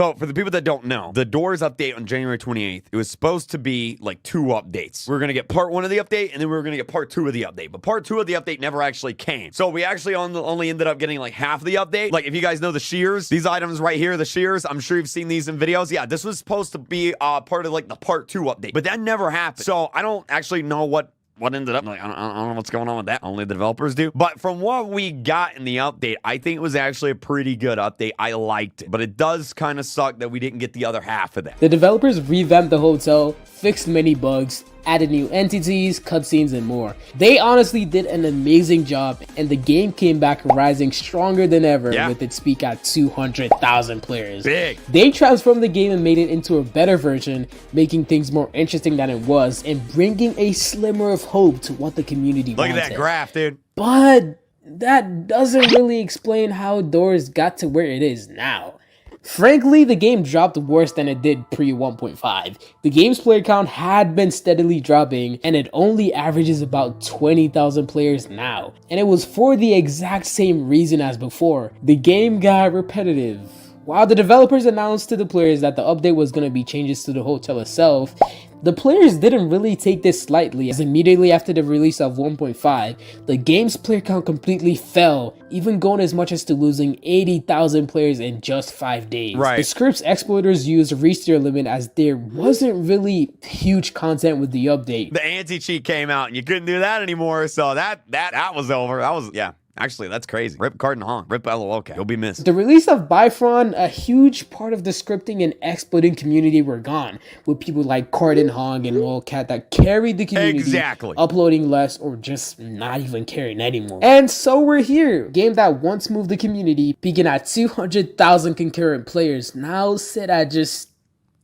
So for the people that don't know, the Doors update on January 28th, it was supposed to be like 2 updates. We were going to get part 1 of the update, and then we were going to get part 2 of the update. But part 2 of the update never actually came. So we actually only ended up getting like half of the update. Like if you guys know the shears, these items right here, the shears, I'm sure you've seen these in videos. Yeah, this was supposed to be part of like the part 2 update, but that never happened. So I don't actually know what ended up. Like, I don't know what's going on with that. Only the developers do. But from what we got in the update, I think it was actually a pretty good update. I liked it. But it does kind of suck that we didn't get the other half of that. The developers revamped the hotel, fixed many bugs, added new entities, cutscenes, and more. They honestly did an amazing job, and the game came back rising stronger than ever with its peak at 200,000 players. Big. They transformed the game and made it into a better version, making things more interesting than it was, and bringing a slimmer of hope to what the community wanted. Look at that graph, dude. But that doesn't really explain how Doors got to where it is now. Frankly, the game dropped worse than it did pre 1.5. The game's player count had been steadily dropping, and it only averages about 20,000 players now. And it was for the exact same reason as before. The game got repetitive. While the developers announced to the players that the update was going to be changes to the hotel itself, the players didn't really take this lightly, as immediately after the release of 1.5, the game's player count completely fell, even going as much as to losing 80,000 players in just 5 days. Right. The scripts exploiters used reached their limit, as there wasn't really huge content with the update. The anti-cheat came out and you couldn't do that anymore, so that was over. That was, yeah. Actually, that's crazy. Rip Cardin Hong. Rip LOL. You'll be missed. The release of Bifron, a huge part of the scripting and exploiting community were gone, with people like Cardin Hong and Lolcat that carried the community, uploading less or just not even caring anymore. And so we're here. A game that once moved the community, peaking at 200,000 concurrent players, now sit at just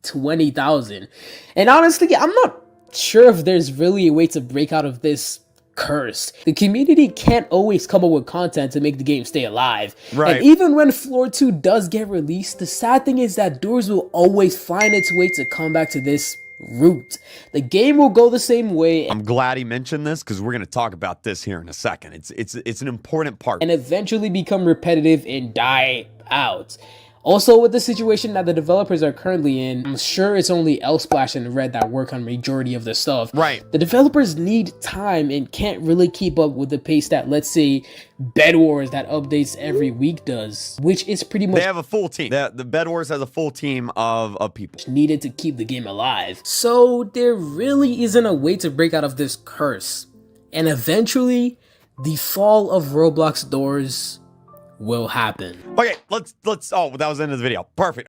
20,000. And honestly, I'm not sure if there's really a way to break out of this curse. The community can't always come up with content to make the game stay alive. Right. And even when Floor 2 does get released, the sad thing is that Doors will always find its way to come back to this route. The game will go the same way. I'm glad he mentioned this because we're going to talk about this here in a second. It's an important part. And eventually become repetitive and die out. Also, with the situation that the developers are currently in, I'm sure it's only Elsplash and Red that work on majority of the stuff. Right. The developers need time and can't really keep up with the pace that, let's say, Bed Wars that updates every week does, which is pretty much... They have a full team. The Bed Wars has a full team of people. Needed to keep the game alive. So there really isn't a way to break out of this curse. And eventually, the fall of Roblox Doors will happen. Okay, let's oh, that was the end of the video. Perfect.